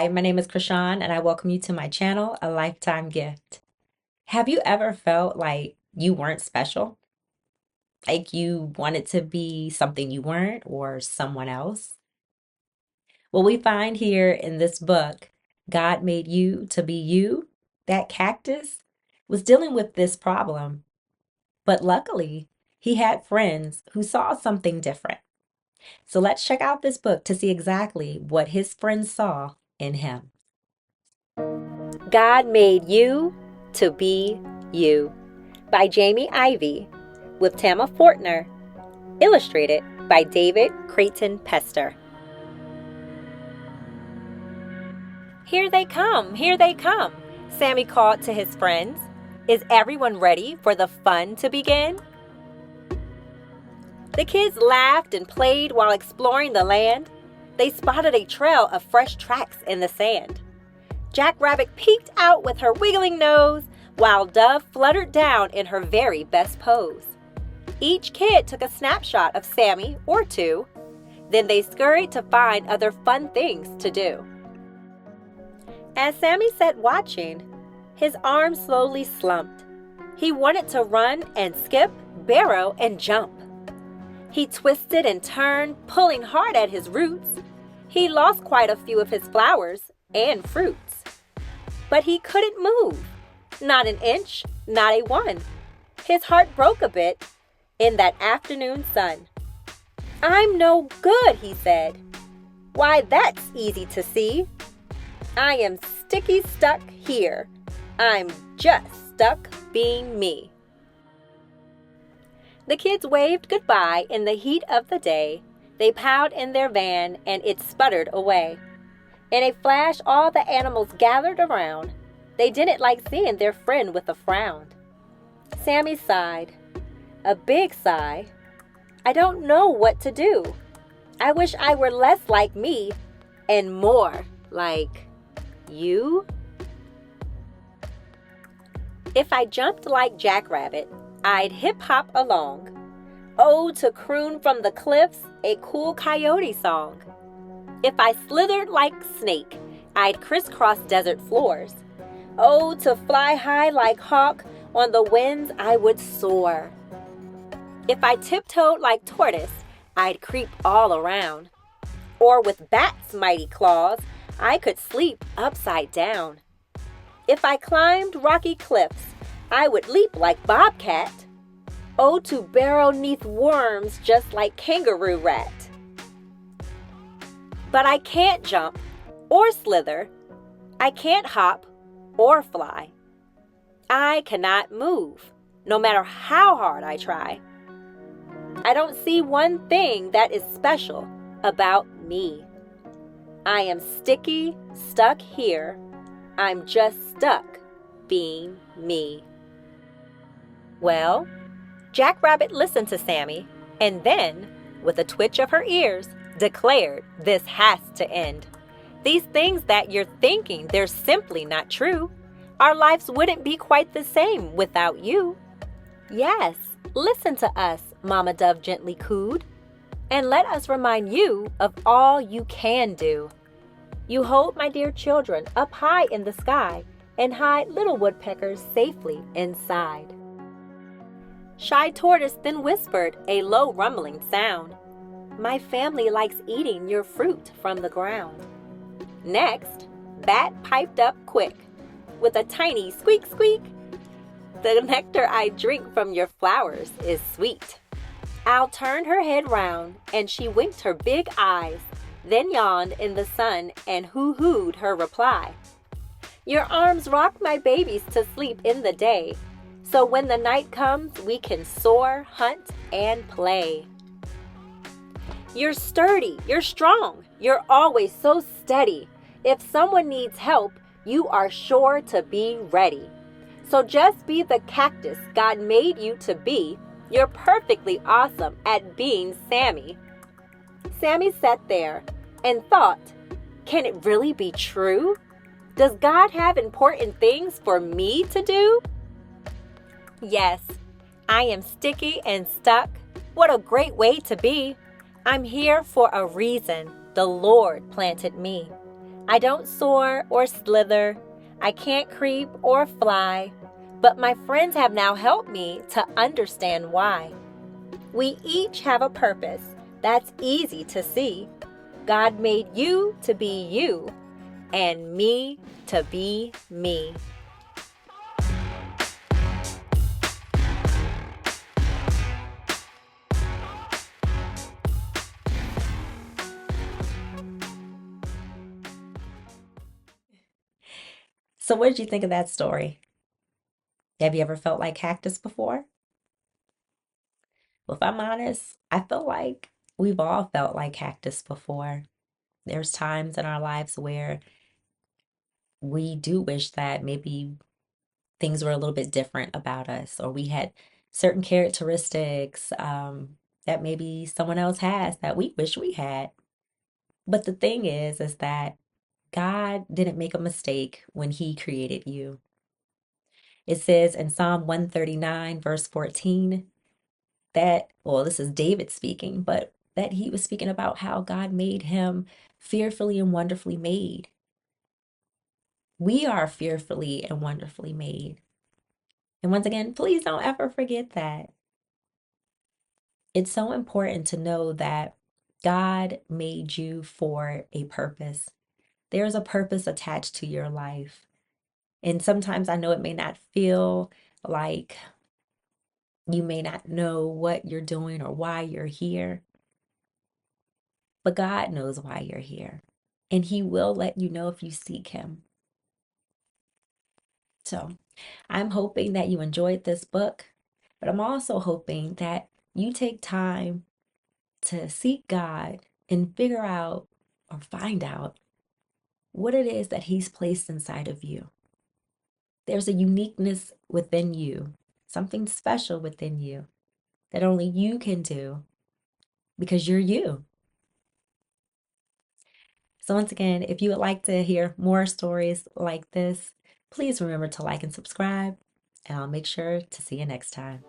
Hi, my name is Krishan, and I welcome you to my channel, A Lifetime Gift. Have you ever felt like you weren't special? Like you wanted to be something you weren't or someone else? Well, we find here in this book, God made you to be you. That cactus was dealing with this problem, but luckily, he had friends who saw something different. So let's check out this book to see exactly what his friends saw in him. God Made You to Be You by Jamie Ivey with Tara Fortner, illustrated by David Creighton Pester. Here they come, here they come, Sammy called to his friends. Is everyone ready for the fun to begin? The kids laughed and played while exploring the land. They spotted a trail of fresh tracks in the sand. Jackrabbit peeked out with her wiggling nose, while Dove fluttered down in her very best pose. Each kid took a snapshot of Sammy or two. Then they scurried to find other fun things to do. As Sammy sat watching, his arms slowly slumped. He wanted to run and skip, barrow and jump. He twisted and turned, pulling hard at his roots. He lost quite a few of his flowers and fruits. But he couldn't move. Not an inch, not a one. His heart broke a bit in that afternoon sun. I'm no good, he said. Why, that's easy to see. I am sticky stuck here. I'm just stuck being me. The kids waved goodbye in the heat of the day. They piled in their van and it sputtered away. In a flash, all the animals gathered around. They didn't like seeing their friend with a frown. Sammy sighed, a big sigh. I don't know what to do. I wish I were less like me and more like you. If I jumped like Jackrabbit, I'd hip-hop along. Oh, to croon from the cliffs a cool coyote song. If I slithered like snake, I'd crisscross desert floors. Oh, to fly high like hawk, on the winds I would soar. If I tiptoed like tortoise, I'd creep all around. Or with bat's mighty claws, I could sleep upside down. If I climbed rocky cliffs, I would leap like bobcat. Oh, to burrow 'neath worms just like kangaroo rat. But I can't jump or slither. I can't hop or fly. I cannot move, no matter how hard I try. I don't see one thing that is special about me. I am sticky, stuck here. I'm just stuck being me. Well, Jackrabbit listened to Sammy and then, with a twitch of her ears, declared this has to end. These things that you're thinking, they're simply not true. Our lives wouldn't be quite the same without you. Yes, listen to us, Mama Dove gently cooed, and let us remind you of all you can do. You hold my dear children up high in the sky and hide little woodpeckers safely inside. Shy Tortoise then whispered a low rumbling sound. My family likes eating your fruit from the ground. Next, Bat piped up quick with a tiny squeak squeak. The nectar I drink from your flowers is sweet. Owl turned her head round and she winked her big eyes, then yawned in the sun and hoo-hooed her reply. Your arms rock my babies to sleep in the day, so when the night comes we can soar, hunt, and play. You're sturdy, you're strong, you're always so steady. If someone needs help, you are sure to be ready. So just be the cactus God made you to be. You're perfectly awesome at being Sammy. Sammy sat there and thought, can it really be true? Does God have important things for me to do? Yes, I am sticky and stuck. What a great way to be. I'm here for a reason. The Lord planted me. I don't soar or slither. I can't creep or fly. But my friends have now helped me to understand why. We each have a purpose that's easy to see. God made you to be you, and me to be me. So, what did you think of that story? Have you ever felt like cactus before? Well, if I'm honest, I feel like we've all felt like cactus before. There's times in our lives where we do wish that maybe things were a little bit different about us, or we had certain characteristics that maybe someone else has that we wish we had. But the thing is that God didn't make a mistake when He created you. It says in Psalm 139, verse 14, that, well, this is David speaking, but that he was speaking about how God made him fearfully and wonderfully made. We are fearfully and wonderfully made. And once again, please don't ever forget that. It's so important to know that God made you for a purpose. There's a purpose attached to your life. And sometimes I know it may not feel like you may not know what you're doing or why you're here, but God knows why you're here. And He will let you know if you seek Him. So I'm hoping that you enjoyed this book, but I'm also hoping that you take time to seek God and figure out or find out what it is that He's placed inside of you. There's a uniqueness within you, something special within you that only you can do because you're you. So once again, if you would like to hear more stories like this, please remember to like and subscribe, and I'll make sure to see you next time.